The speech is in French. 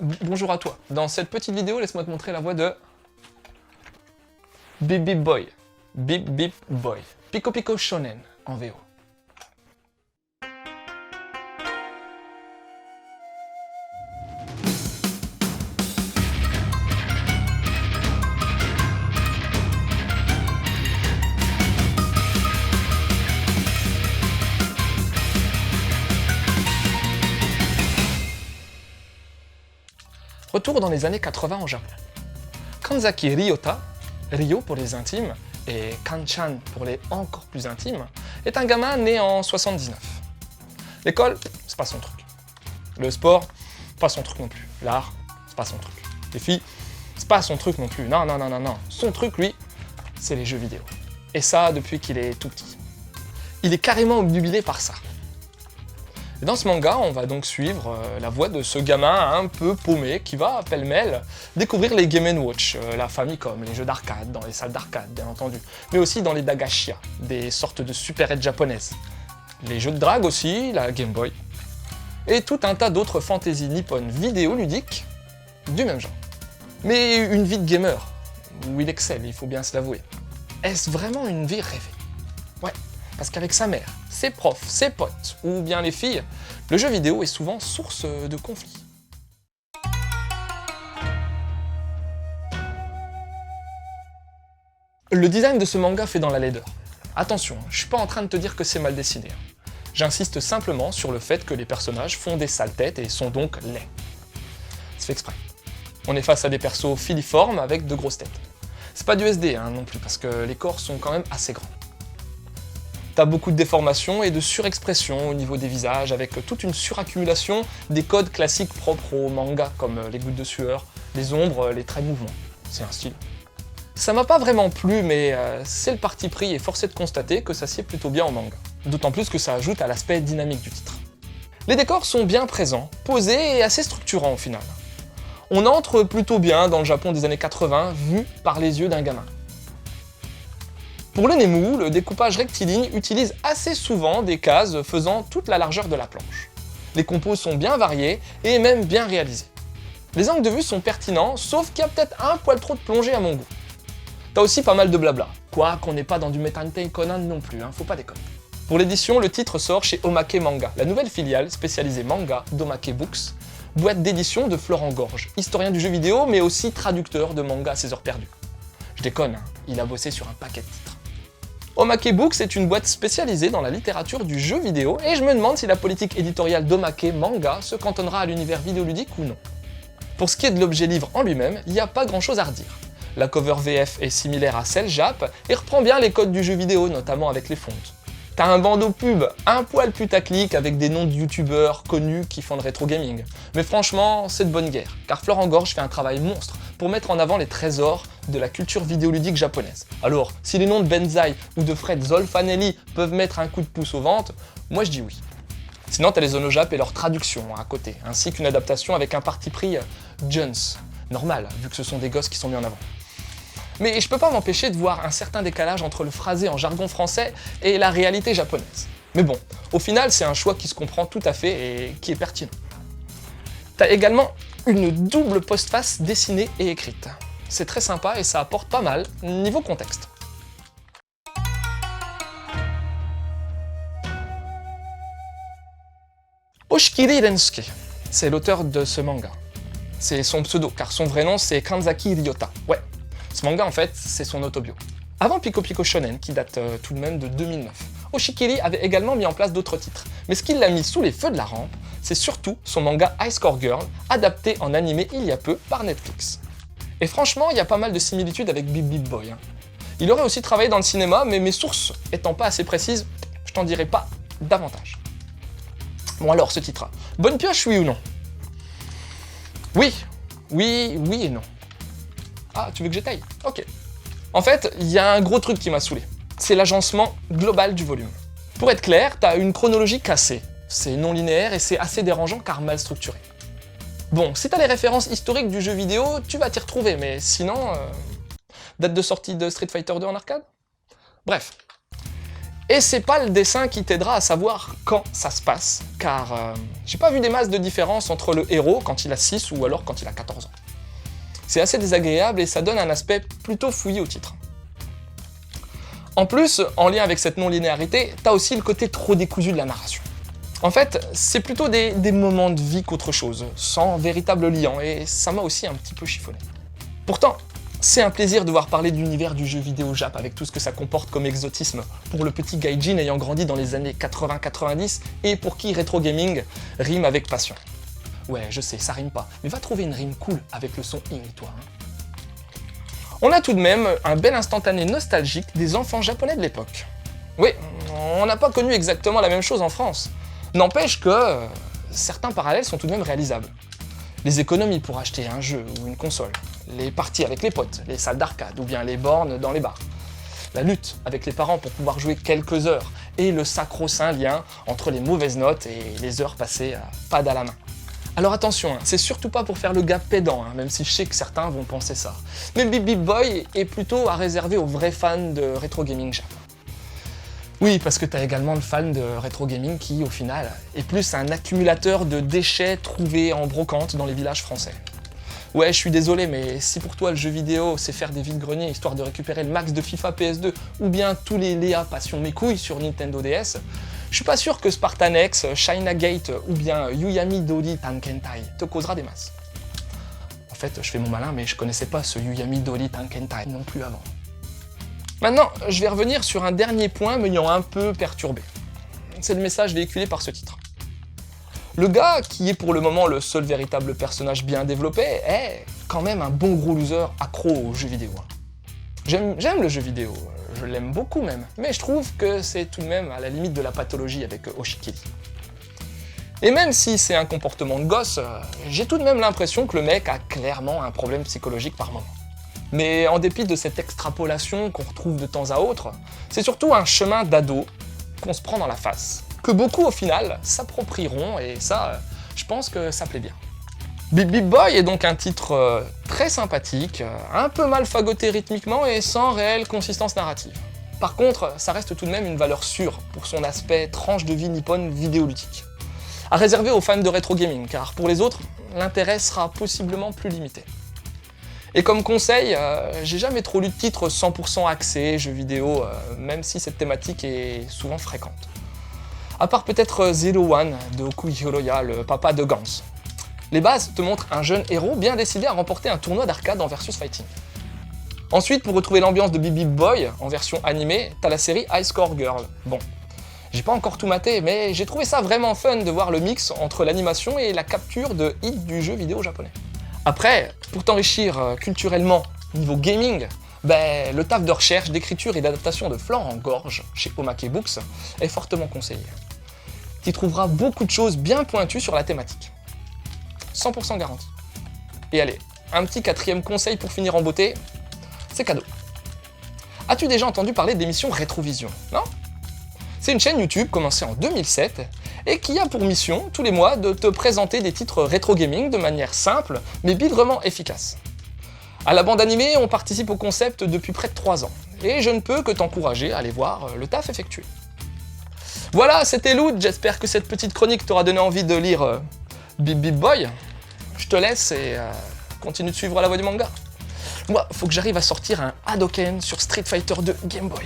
Bonjour à toi. Dans cette petite vidéo, laisse-moi te montrer la voix de Bip Bip Boy. Bip Bip Boy. Pico Pico Shonen en VO. Retour dans les années 80 au Japon. Kanzaki Ryota, Ryo pour les intimes, et Kanchan pour les encore plus intimes, est un gamin né en 79. L'école, c'est pas son truc. Le sport, pas son truc non plus. L'art, c'est pas son truc. Les filles, c'est pas son truc non plus. Non. Son truc, lui, c'est les jeux vidéo. Et ça, depuis qu'il est tout petit. Il est carrément obnubilé par ça. Et dans ce manga, on va donc suivre la voie de ce gamin un peu paumé qui va, pêle-mêle, découvrir les Game & Watch, la Famicom, les jeux d'arcade, dans les salles d'arcade bien entendu, mais aussi dans les dagashia, des sortes de supérettes japonaises. Les jeux de drague aussi, la Game Boy, et tout un tas d'autres fantaisies nippones vidéoludiques du même genre. Mais une vie de gamer, où il excelle, il faut bien se l'avouer. Est-ce vraiment une vie rêvée? Ouais. Parce qu'avec sa mère, ses profs, ses potes, ou bien les filles, le jeu vidéo est souvent source de conflits. Le design de ce manga fait dans la laideur. Attention, je suis pas en train de te dire que c'est mal dessiné. J'insiste simplement sur le fait que les personnages font des sales têtes et sont donc laids. C'est fait exprès. On est face à des persos filiformes avec de grosses têtes. C'est pas du SD non plus, parce que les corps sont quand même assez grands. T'as beaucoup de déformations et de surexpression au niveau des visages, avec toute une suraccumulation des codes classiques propres au manga, comme les gouttes de sueur, les ombres, les traits de mouvement. C'est un style. Ça m'a pas vraiment plu, mais c'est le parti pris et force est de constater que ça sied plutôt bien au manga. D'autant plus que ça ajoute à l'aspect dynamique du titre. Les décors sont bien présents, posés et assez structurants au final. On entre plutôt bien dans le Japon des années 80, vu par les yeux d'un gamin. Pour le Nemu, le découpage rectiligne utilise assez souvent des cases faisant toute la largeur de la planche. Les compos sont bien variés et même bien réalisés. Les angles de vue sont pertinents, sauf qu'il y a peut-être un poil trop de plongée à mon goût. T'as aussi pas mal de blabla, quoi qu'on n'est pas dans du Metantei Conan non plus, faut pas déconner. Pour l'édition, le titre sort chez Omake Manga, la nouvelle filiale spécialisée manga d'Omake Books, boîte d'édition de Florent Gorge, historien du jeu vidéo mais aussi traducteur de manga à ses heures perdues. Je déconne, il a bossé sur un paquet de titres. Omake Books est une boîte spécialisée dans la littérature du jeu vidéo et je me demande si la politique éditoriale d'Omake Manga se cantonnera à l'univers vidéoludique ou non. Pour ce qui est de l'objet livre en lui-même, il n'y a pas grand chose à redire. La cover VF est similaire à celle Jap et reprend bien les codes du jeu vidéo, notamment avec les fontes. T'as un bandeau pub un poil putaclic avec des noms de youtubeurs connus qui font le rétro gaming. Mais franchement, c'est de bonne guerre, car Florent Gorge fait un travail monstre pour mettre en avant les trésors de la culture vidéoludique japonaise. Alors, si les noms de Benzaï ou de Fred Zolfanelli peuvent mettre un coup de pouce aux ventes, moi je dis oui. Sinon, t'as les Onojap et leur traduction à côté, ainsi qu'une adaptation avec un parti pris Jones. Normal, vu que ce sont des gosses qui sont mis en avant. Mais je peux pas m'empêcher de voir un certain décalage entre le phrasé en jargon français et la réalité japonaise. Mais bon, au final, c'est un choix qui se comprend tout à fait et qui est pertinent. T'as également une double postface dessinée et écrite. C'est très sympa et ça apporte pas mal niveau contexte. Oshikiri Rensuke, c'est l'auteur de ce manga. C'est son pseudo, car son vrai nom c'est Kanzaki Ryota. Ouais, ce manga en fait, c'est son autobio. Avant Pico Pico Shonen, qui date tout de même de 2009, Oshikiri avait également mis en place d'autres titres. Mais ce qui l'a mis sous les feux de la rampe, c'est surtout son manga High Score Girl, adapté en animé il y a peu par Netflix. Et franchement, il y a pas mal de similitudes avec Bip Bip Boy. Il aurait aussi travaillé dans le cinéma, mais mes sources étant pas assez précises, je t'en dirai pas davantage. Bon alors, ce titre, bonne pioche, oui ou non? Oui et non. Ah, tu veux que j'étaye? Ok. En fait, il y a un gros truc qui m'a saoulé. C'est l'agencement global du volume. Pour être clair, t'as une chronologie cassée. C'est non linéaire et c'est assez dérangeant car mal structuré. Bon, si t'as les références historiques du jeu vidéo, tu vas t'y retrouver, mais sinon... Date de sortie de Street Fighter 2 en arcade? Bref. Et c'est pas le dessin qui t'aidera à savoir quand ça se passe, car j'ai pas vu des masses de différence entre le héros quand il a 6 ou alors quand il a 14 ans. C'est assez désagréable et ça donne un aspect plutôt fouillis au titre. En plus, en lien avec cette non-linéarité, t'as aussi le côté trop décousu de la narration. En fait, c'est plutôt des moments de vie qu'autre chose, sans véritable liant, et ça m'a aussi un petit peu chiffonné. Pourtant, c'est un plaisir de voir parler de l'univers du jeu vidéo Jap avec tout ce que ça comporte comme exotisme pour le petit gaijin ayant grandi dans les années 80-90 et pour qui rétro gaming rime avec passion. Ouais, je sais, ça rime pas, mais va trouver une rime cool avec le son ing, toi. On a tout de même un bel instantané nostalgique des enfants japonais de l'époque. Oui, on n'a pas connu exactement la même chose en France. N'empêche que certains parallèles sont tout de même réalisables. Les économies pour acheter un jeu ou une console, les parties avec les potes, les salles d'arcade ou bien les bornes dans les bars, la lutte avec les parents pour pouvoir jouer quelques heures et le sacro-saint lien entre les mauvaises notes et les heures passées à pad à la main. Alors attention, c'est surtout pas pour faire le gars pédant, même si je sais que certains vont penser ça. Mais Bip Bip Boy est plutôt à réserver aux vrais fans de rétro gaming Jap. Oui, parce que t'as également le fan de rétro gaming qui, au final, est plus un accumulateur de déchets trouvés en brocante dans les villages français. Ouais, je suis désolé, mais si pour toi le jeu vidéo c'est faire des vides-greniers histoire de récupérer le max de FIFA PS2 ou bien tous les Léa Passion mes couilles sur Nintendo DS, je suis pas sûr que Spartan X, China Gate ou bien Yuyami Dori Tankentai te causera des masses. En fait, je fais mon malin, mais je connaissais pas ce Yuyami Dori Tankentai non plus avant. Maintenant, je vais revenir sur un dernier point m'ayant un peu perturbé. C'est le message véhiculé par ce titre. Le gars, qui est pour le moment le seul véritable personnage bien développé, est quand même un bon gros loser accro aux jeux vidéo. J'aime le jeu vidéo, je l'aime beaucoup même, mais je trouve que c'est tout de même à la limite de la pathologie avec Oshikiri. Et même si c'est un comportement de gosse, j'ai tout de même l'impression que le mec a clairement un problème psychologique par moment. Mais en dépit de cette extrapolation qu'on retrouve de temps à autre, c'est surtout un chemin d'ado qu'on se prend dans la face, que beaucoup au final s'approprieront, et ça, je pense que ça plaît bien. Bip Bip Boy est donc un titre très sympathique, un peu mal fagoté rythmiquement et sans réelle consistance narrative. Par contre, ça reste tout de même une valeur sûre pour son aspect tranche de vie nippone vidéoludique. À réserver aux fans de rétro gaming, car pour les autres, l'intérêt sera possiblement plus limité. Et comme conseil, j'ai jamais trop lu de titres 100% axés jeux vidéo, même si cette thématique est souvent fréquente. À part peut-être Zero One de Okuhiro-ya, le papa de Gans. Les bases te montrent un jeune héros bien décidé à remporter un tournoi d'arcade en versus fighting. Ensuite, pour retrouver l'ambiance de Bip Bip Boy en version animée, t'as la série High Score Girl. Bon, j'ai pas encore tout maté, mais j'ai trouvé ça vraiment fun de voir le mix entre l'animation et la capture de hits du jeu vidéo japonais. Après, pour t'enrichir culturellement niveau gaming, le taf de recherche, d'écriture et d'adaptation de Florent Gorge chez Omake Books est fortement conseillé. Tu trouveras beaucoup de choses bien pointues sur la thématique. 100% garanti. Et allez, un petit quatrième conseil pour finir en beauté, c'est cadeau. As-tu déjà entendu parler d'émission Rétrovision, non? C'est une chaîne YouTube commencée en 2007 et qui a pour mission, tous les mois, de te présenter des titres rétro gaming de manière simple, mais bigrement efficace. À la bande animée, on participe au concept depuis près de 3 ans, et je ne peux que t'encourager à aller voir le taf effectué. Voilà, c'était Loot, j'espère que cette petite chronique t'aura donné envie de lire Bip Bip Boy. Je te laisse et continue de suivre la voie du manga. Moi, faut que j'arrive à sortir un Hadoken sur Street Fighter 2 Game Boy.